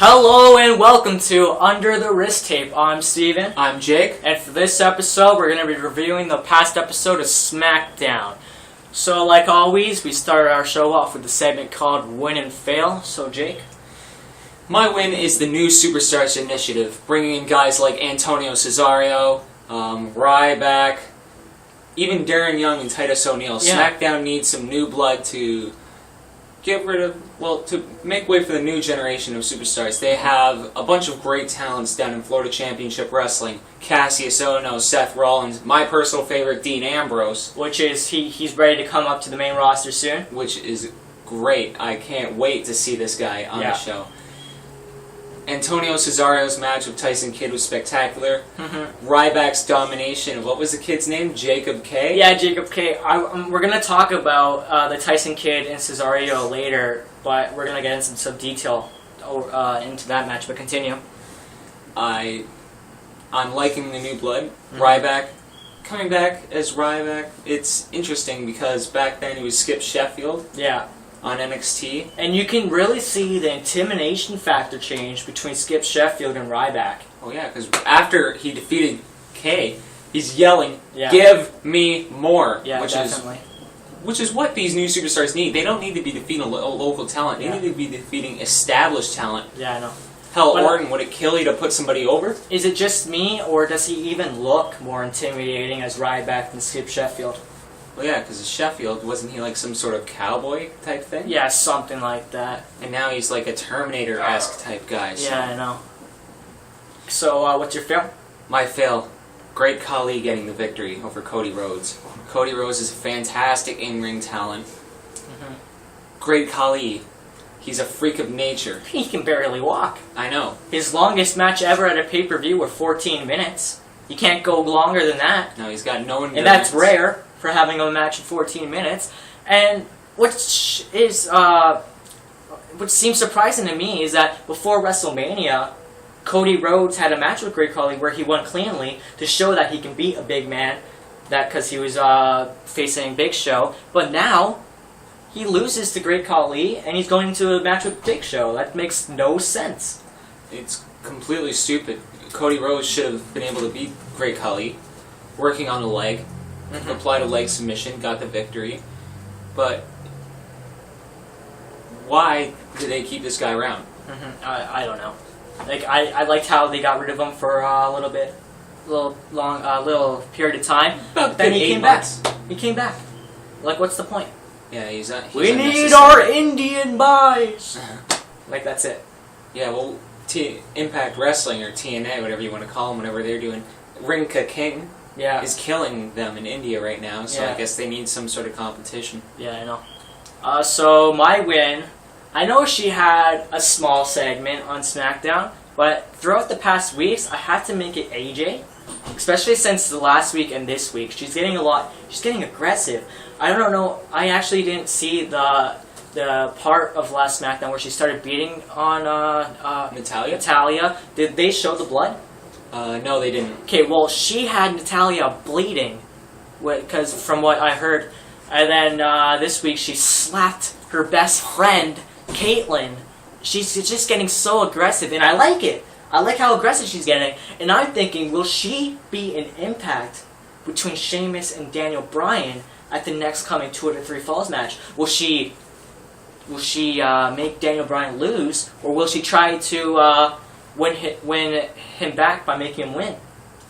Hello and welcome to Under the Wrist Tape. I'm Steven. I'm Jake. And for this episode, we're going to be reviewing the past episode of Smackdown. So, like always, we started our show off with a segment called Win and Fail. So, Jake? My win is the new Superstars initiative, bringing in guys like Antonio Cesario, Ryback, even Darren Young and Titus O'Neil. Yeah. Smackdown needs some new blood to to make way for the new generation of superstars. They have a bunch of great talents down in Florida Championship Wrestling. Cassius Ohno, Seth Rollins, my personal favorite, Dean Ambrose. Which is, he's ready to come up to the main roster soon. Which is great. I can't wait to see this guy on the show. Antonio Cesario's match with Tyson Kidd was spectacular. Ryback's domination of, what was the kid's name? Jacob K? Yeah, Jacob K. We're going to talk about the Tyson Kidd and Cesario later, but we're going to get into some detail into that match, but continue. I'm liking the new blood. Ryback, coming back as Ryback, it's interesting because back then he was Skip Sheffield. Yeah. On NXT. And you can really see the intimidation factor change between Skip Sheffield and Ryback. Oh yeah, because after he defeated Kay, he's yelling, "Give me more!" Yeah, definitely. Which is what these new superstars need. They don't need to be defeating a local talent. They need to be defeating established talent. Yeah, I know. Hell, Orton, would it kill you to put somebody over? Is it just me, or does he even look more intimidating as Ryback than Skip Sheffield? Well, yeah, because Sheffield, wasn't he like some sort of cowboy type thing? Yeah, something like that. And now he's like a Terminator-esque type guy. So. Yeah, I know. So, what's your fail? My fail. Great Khali getting the victory over Cody Rhodes. Cody Rhodes is a fantastic in-ring talent. Great Khali. He's a freak of nature. He can barely walk. I know. His longest match ever at a pay-per-view were 14 minutes. You can't go longer than that. No, he's got no endurance. And that's rare for having a match in 14 minutes. And which seems surprising to me is that before WrestleMania, Cody Rhodes had a match with Great Khali where he won cleanly to show that he can beat a big man, because he was facing Big Show. But now he loses to Great Khali and he's going to a match with Big Show. That makes no sense. It's completely stupid. Cody Rhodes should have been able to beat Great Khali, working on the leg. Applied a leg submission, got the victory. But why did they keep this guy around? I don't know. Like I liked how they got rid of him for a little period of time. But then he came back. He came back. Like, what's the point? Yeah, he's we need our Indian boys. Like, that's it. Yeah, well, Impact Wrestling, or TNA, whatever you want to call them, whatever they're doing, Rinka King is killing them in India right now, so I guess they need some sort of competition. Yeah, I know. So my win, I know she had a small segment on SmackDown, but throughout the past weeks, I had to make it AJ, especially since the last week and this week. She's getting aggressive. I don't know, I actually didn't see the part of last SmackDown where she started beating on Natalya. Did they show the blood? No, they didn't. Okay, well, she had Natalya bleeding, because from what I heard, and then this week she slapped her best friend, Caitlyn. She's just getting so aggressive, and I like it. I like how aggressive she's getting, and I'm thinking, will she be an impact between Sheamus and Daniel Bryan at the next coming 2 out of 3 Falls match? Will she make Daniel Bryan lose, or will she try to win him back by making him win?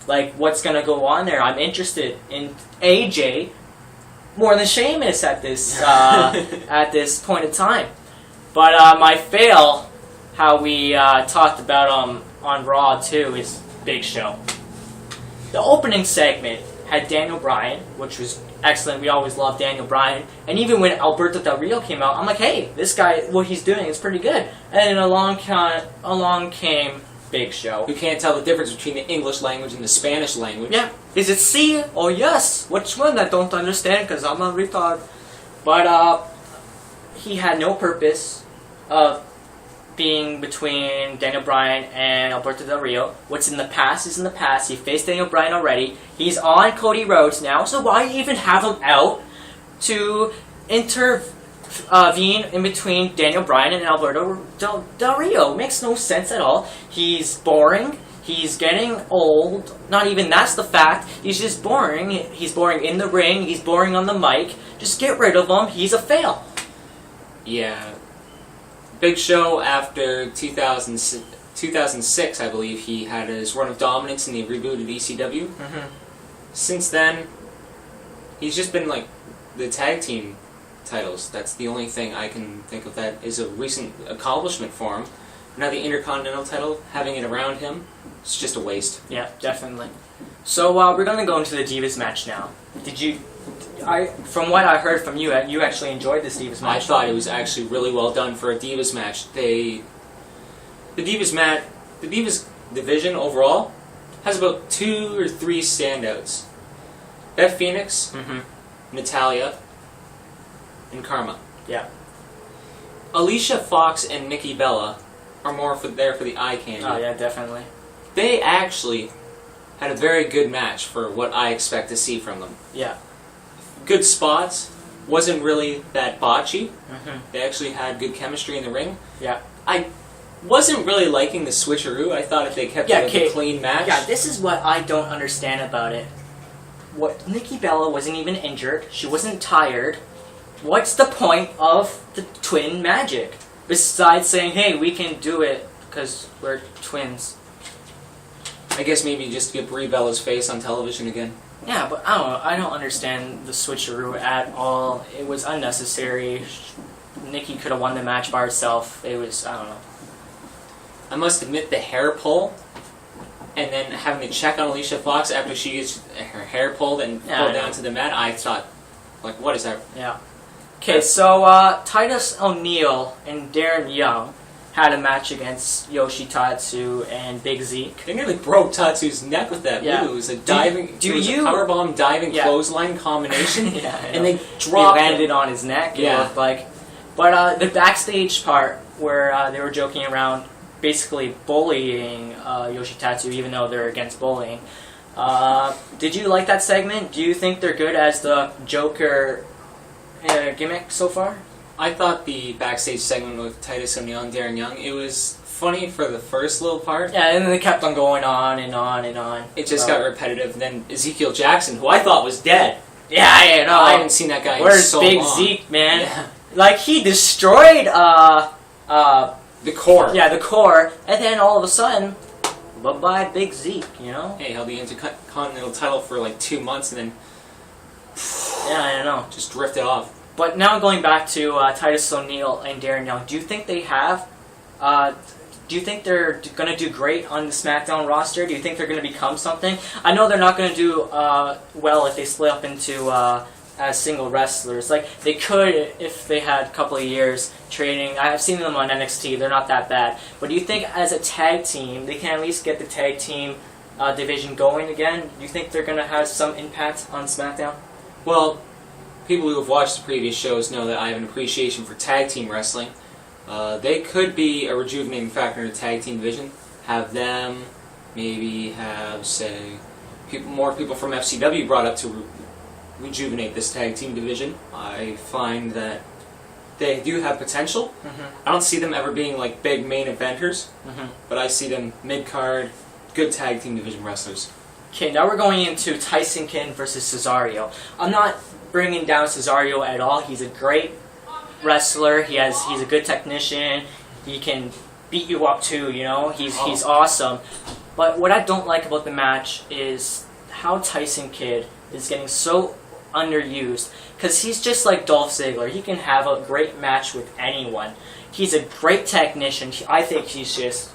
Like, what's gonna go on there? I'm interested in AJ more than Sheamus at this at this point in time. But my fail, how we talked about on Raw too, is Big Show. The opening segment had Daniel Bryan, which was excellent. We always loved Daniel Bryan. And even when Alberto Del Rio came out, I'm like, hey, this guy, what he's doing is pretty good. And then along came Big Show. You can't tell the difference between the English language and the Spanish language. Yeah. Is it C or yes? Which one? I don't understand because I'm a retard. But he had no purpose of being between Daniel Bryan and Alberto Del Rio. What's in the past is in the past. He faced Daniel Bryan already. He's on Cody Rhodes now, so why even have him out to Being in between Daniel Bryan and Alberto Del Rio. Makes no sense at all. He's boring. He's getting old. Not even that's the fact. He's just boring. He's boring in the ring. He's boring on the mic. Just get rid of him. He's a fail. Yeah. Big Show after 2006, I believe, he had his run of dominance in the rebooted ECW. Mm-hmm. Since then, he's just been like the tag team titles. That's the only thing I can think of that is a recent accomplishment for him. Now the Intercontinental title, having it around him, it's just a waste. Yeah, definitely. So we're gonna go into the Divas match now. From what I heard from you, you actually enjoyed this Divas match. I thought it was actually really well done for a Divas match. The Divas division overall has about 2 or 3 standouts. Beth Phoenix, Natalya, and Karma. Yeah. Alicia Fox and Nikki Bella are more there for the eye candy. Oh yeah, definitely. They actually had a very good match for what I expect to see from them. Yeah. Good spots. Wasn't really that botchy. They actually had good chemistry in the ring. Yeah. I wasn't really liking the switcheroo. I thought if they kept it a clean match. Yeah, this is what I don't understand about it. Nikki Bella wasn't even injured. She wasn't tired. What's the point of the twin magic? Besides saying, hey, we can do it because we're twins. I guess maybe just to get Brie Bella's face on television again. Yeah, but I don't know. I don't understand the switcheroo at all. It was unnecessary. Nikki could have won the match by herself. It was, I don't know. I must admit, the hair pull, and then having to check on Alicia Fox after she gets her hair pulled and pulled down to the mat, I thought, like, what is that? Yeah. Okay, so Titus O'Neil and Darren Young had a match against Yoshitatsu and Big Zeke. They nearly broke Tatsu's neck with that move. It was a diving, powerbomb diving clothesline combination, and they dropped They landed on his neck. It looked like. But the backstage part where they were joking around, basically bullying Yoshitatsu, even though they're against bullying. Did you like that segment? Do you think they're good as the Joker gimmick so far? I thought the backstage segment with Titus O'Neil and Darren Young, it was funny for the first little part. Yeah, and then they kept on going on and on and on. It just got repetitive. And then Ezekiel Jackson, who I thought was dead. Yeah, I know. I haven't seen that guy in so Big long. Zeke, man? Yeah. Like, he destroyed the core. Yeah, the core, and then all of a sudden, bye-bye Big Zeke, you know? Hey, held the Intercontinental title for like 2 months and then... Yeah, I know. Just drifted off. But now going back to Titus O'Neil and Darren Young, do you think they have... do you think they're going to do great on the SmackDown roster? Do you think they're going to become something? I know they're not going to do well if they split up into as single wrestlers. Like, they could if they had a couple of years training. I've seen them on NXT. They're not that bad. But do you think as a tag team, they can at least get the tag team division going again? Do you think they're going to have some impact on SmackDown? Well, people who have watched the previous shows know that I have an appreciation for tag team wrestling. They could be a rejuvenating factor in the tag team division. Have them, maybe have, say, more people from FCW brought up to rejuvenate this tag team division. I find that they do have potential. I don't see them ever being like big main eventers, but I see them mid-card, good tag team division wrestlers. Okay, now we're going into Tyson Kidd versus Cesario. I'm not bringing down Cesario at all. He's a great wrestler. He's a good technician. He can beat you up too, you know? He's awesome. But what I don't like about the match is how Tyson Kidd is getting so underused. Because he's just like Dolph Ziggler. He can have a great match with anyone. He's a great technician. I think he's just...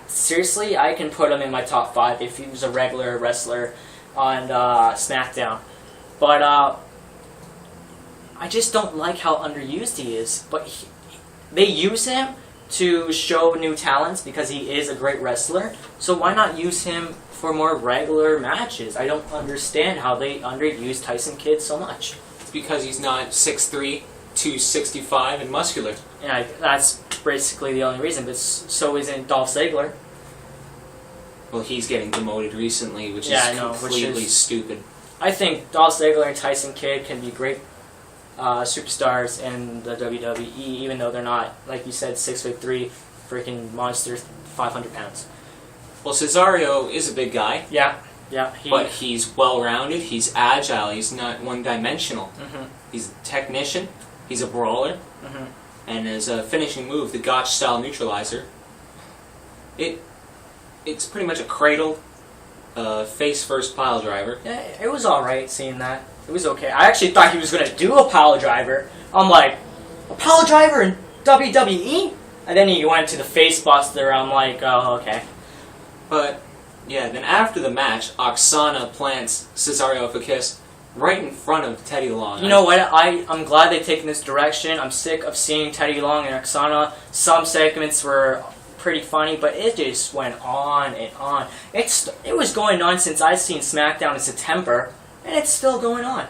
seriously, I can put him in my top 5 if he was a regular wrestler on SmackDown. But I just don't like how underused he is. But they use him to show new talents because he is a great wrestler. So why not use him for more regular matches? I don't understand how they underuse Tyson Kidd so much. It's because he's not 6'3", 265 and muscular. Yeah, that's basically the only reason, but so isn't Dolph Ziggler. Well, he's getting demoted recently, which is completely stupid. I think Dolph Ziggler and Tyson Kidd can be great superstars in the WWE, even though they're not, like you said, 6'3", freaking monsters, 500 pounds. Well, Cesaro is a big guy. Yeah. But he's well-rounded, he's agile, he's not one-dimensional. Mm-hmm. He's a technician, he's a brawler, Mm-hmm. and as a finishing move, the Gotch-style neutralizer, it's pretty much a cradle, face-first pile driver. Yeah, it was alright seeing that. It was okay. I actually thought he was going to do a pile driver. I'm like, a pile driver in WWE? And then he went to the face buster. I'm like, oh, okay. But, yeah, then after the match, Oksana plants Cesaro for a kiss right in front of Teddy Long. You know what? I'm glad they've taken this direction. I'm sick of seeing Teddy Long and Oksana. Some segments were pretty funny, but it just went on and on. It was going on since I've seen Smackdown in September, and it's still going on.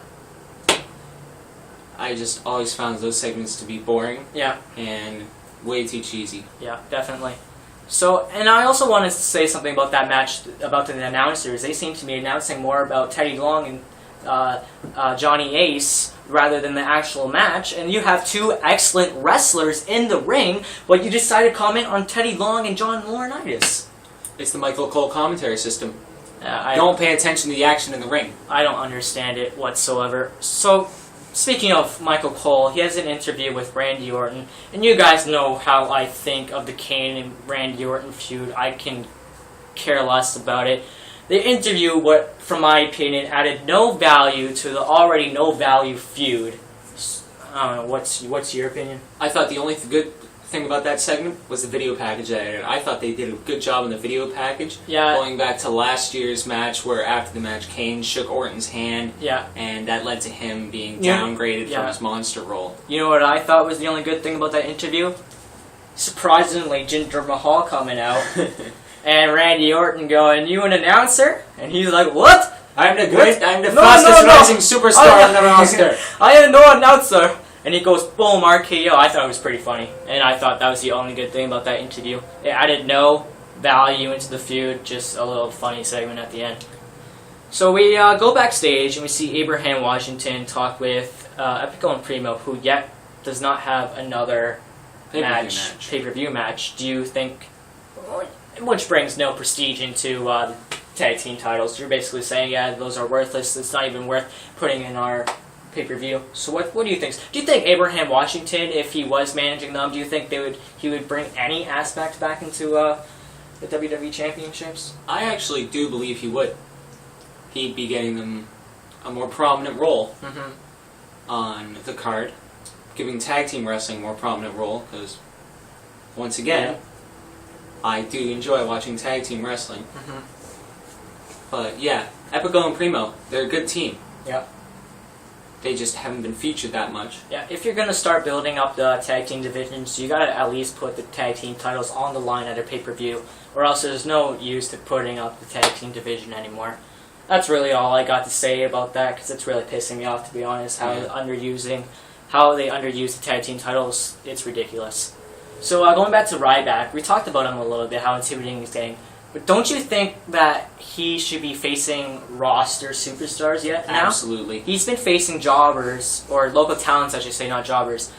I just always found those segments to be boring. Yeah. And way too cheesy. Yeah, definitely. So, and I also wanted to say something about that match, about the announcers. They seem to be announcing more about Teddy Long and Johnny Ace rather than the actual match. And you have two excellent wrestlers in the ring, but you decided to comment on Teddy Long and John Laurinaitis. It's the Michael Cole commentary system. I don't pay attention to the action in the ring. I don't understand it whatsoever. So, speaking of Michael Cole, he has an interview with Randy Orton, and you guys know how I think of the Kane and Randy Orton feud. I can care less about it. The interview, what, from my opinion, added no value to the already no value feud. I don't know, what's your opinion? I thought the only good thing about that segment was the video package they added. I thought they did a good job in the video package. Yeah. Going back to last year's match where after the match Kane shook Orton's hand. Yeah. And that led to him being downgraded from his monster role. You know what I thought was the only good thing about that interview? Surprisingly, Jinder Mahal coming out. And Randy Orton going, "You an announcer?" And he's like, "What? I'm the fastest rising superstar on the roster. I am no announcer." And he goes, boom, RKO. I thought it was pretty funny. And I thought that was the only good thing about that interview. It added no value into the feud, just a little funny segment at the end. So we go backstage and we see Abraham Washington talk with Epico and Primo, who yet does not have another pay-per-view match. Do you think, which brings no prestige into the tag team titles. You're basically saying, yeah, those are worthless. It's not even worth putting in our pay-per-view. So what do you think? Do you think Abraham Washington, if he was managing them, do you think he would bring any aspect back into the WWE Championships? I actually do believe he would. He'd be getting them a more prominent role on the card, giving tag team wrestling a more prominent role, because once again, I do enjoy watching tag team wrestling. But yeah, Epico and Primo, they're a good team. Yeah. They just haven't been featured that much. Yeah, if you're going to start building up the tag team divisions, you got to at least put the tag team titles on the line at a pay-per-view, or else there's no use to putting up the tag team division anymore. That's really all I got to say about that, because it's really pissing me off, to be honest, how they underuse the tag team titles. It's ridiculous. So going back to Ryback, we talked about him a little bit, how intimidating he's getting. But don't you think that he should be facing roster superstars yet now? Absolutely. He's been facing jobbers, or local talents I should say, not jobbers,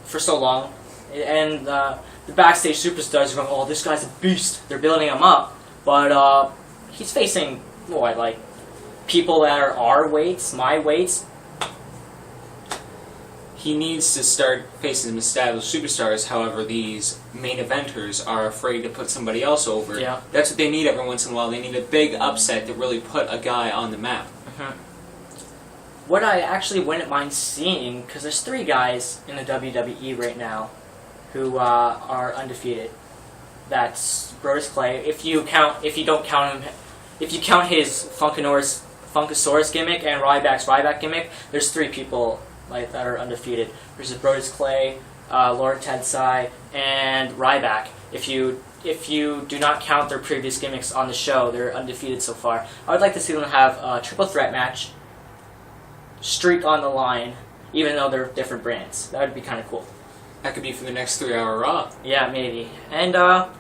for so long. And the backstage superstars are going, oh, this guy's a beast. They're building him up. But he's facing, what, like, people that are our weights, my weights? He needs to start facing some established superstars. However, these main eventers are afraid to put somebody else over. Yeah. That's what they need every once in a while. They need a big upset to really put a guy on the map. What I actually wouldn't mind seeing, because there's 3 guys in the WWE right now who are undefeated. That's Brodus Clay. If you count his Funkasaurus gimmick and Ryback's Ryback gimmick, there's 3 people like that are undefeated. There's Brodus Clay, Lord Tensai, and Ryback. If you do not count their previous gimmicks on the show, they're undefeated so far. I would like to see them have a triple threat match, streak on the line, even though they're different brands. That would be kind of cool. That could be for the next 3-hour Raw. Yeah, maybe. And the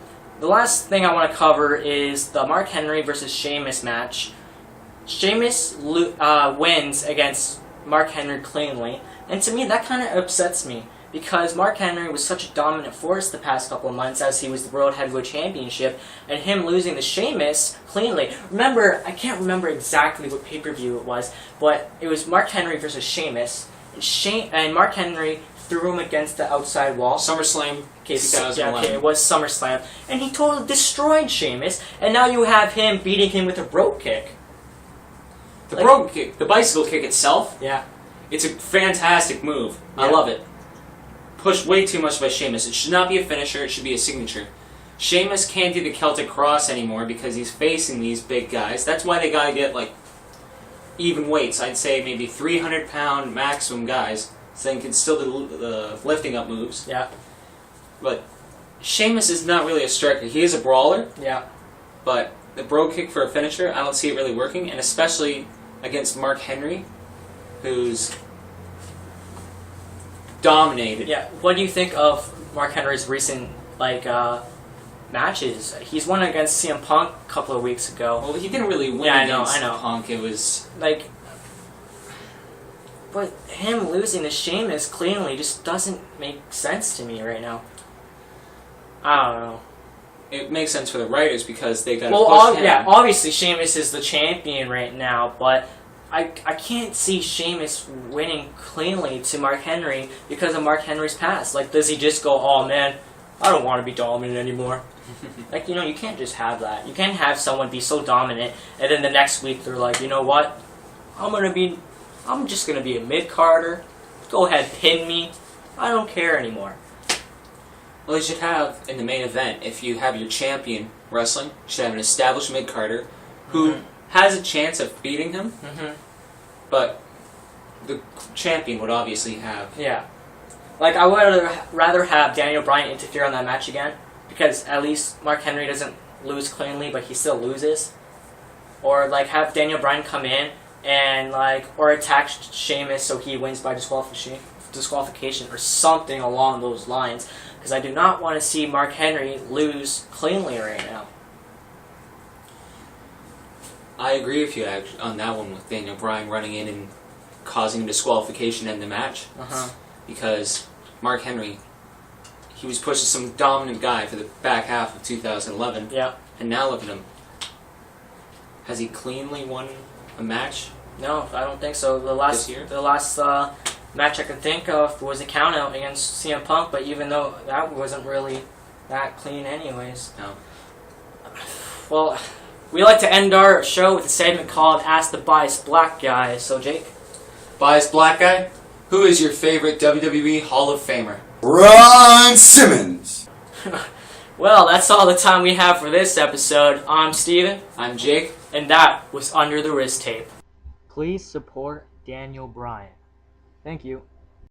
last thing I want to cover is the Mark Henry versus Sheamus match. Sheamus wins against Mark Henry cleanly, And to me, that kind of upsets me. Because Mark Henry was such a dominant force the past couple of months as he was the World Heavyweight Championship, and him losing to Sheamus cleanly. Remember, I can't remember exactly what pay-per-view it was, but it was Mark Henry versus Sheamus, and Mark Henry threw him against the outside wall. SummerSlam 2011. Yeah, okay, it was SummerSlam. And he totally destroyed Sheamus, and now you have him beating him with a rope kick. The rope kick, the bicycle kick itself, yeah, it's a fantastic move. Yeah. I love it. Pushed way too much by Sheamus. It should not be a finisher, it should be a signature. Sheamus can't do the Celtic Cross anymore because he's facing these big guys. That's why they gotta get, like, even weights. I'd say maybe 300-pound maximum guys, so they can still do the lifting up moves. Yeah. But Sheamus is not really a striker. He is a brawler, Yeah. but the bro kick for a finisher, I don't see it really working, and especially against Mark Henry, who's dominated. Yeah. What do you think of Mark Henry's recent matches? He's won against CM Punk a couple of weeks ago. Well, he didn't really win Yeah, against I know. Punk. It was But him losing to Sheamus cleanly just doesn't make sense to me right now. I don't know. It makes sense for the writers because they got to push him. Yeah, obviously Sheamus is the champion right now, but I can't see Sheamus winning cleanly to Mark Henry because of Mark Henry's past. Like, does he just go, oh man, I don't want to be dominant anymore? Like, you can't just have that. You can't have someone be so dominant, and then the next week they're like, you know what? I'm just going to be a mid-carder. Go ahead, pin me. I don't care anymore. Well, you should have, in the main event, if you have your champion wrestling, you should have an established mid-carder who has a chance of beating him, but the champion would obviously have. Yeah. Like, I would rather have Daniel Bryan interfere on that match again, because at least Mark Henry doesn't lose cleanly, but he still loses. Or, like, have Daniel Bryan come in and, or attack Sheamus so he wins by disqualification or something along those lines. Because I do not want to see Mark Henry lose cleanly right now. I agree with you on that one with Daniel Bryan running in and causing disqualification in the match. Because Mark Henry, he was pushed as some dominant guy for the back half of 2011. Yeah. And now look at him. Has he cleanly won a match? No, I don't think so. The last match I can think of was a countout against CM Punk, but even though that wasn't really that clean anyways. No. Well, we like to end our show with a segment called Ask the Biased Black Guy. So, Jake? Biased black guy? Who is your favorite WWE Hall of Famer? Ron Simmons. Well, that's all the time we have for this episode. I'm Steven. I'm Jake. And that was Under the Wrist Tape. Please support Daniel Bryan. Thank you.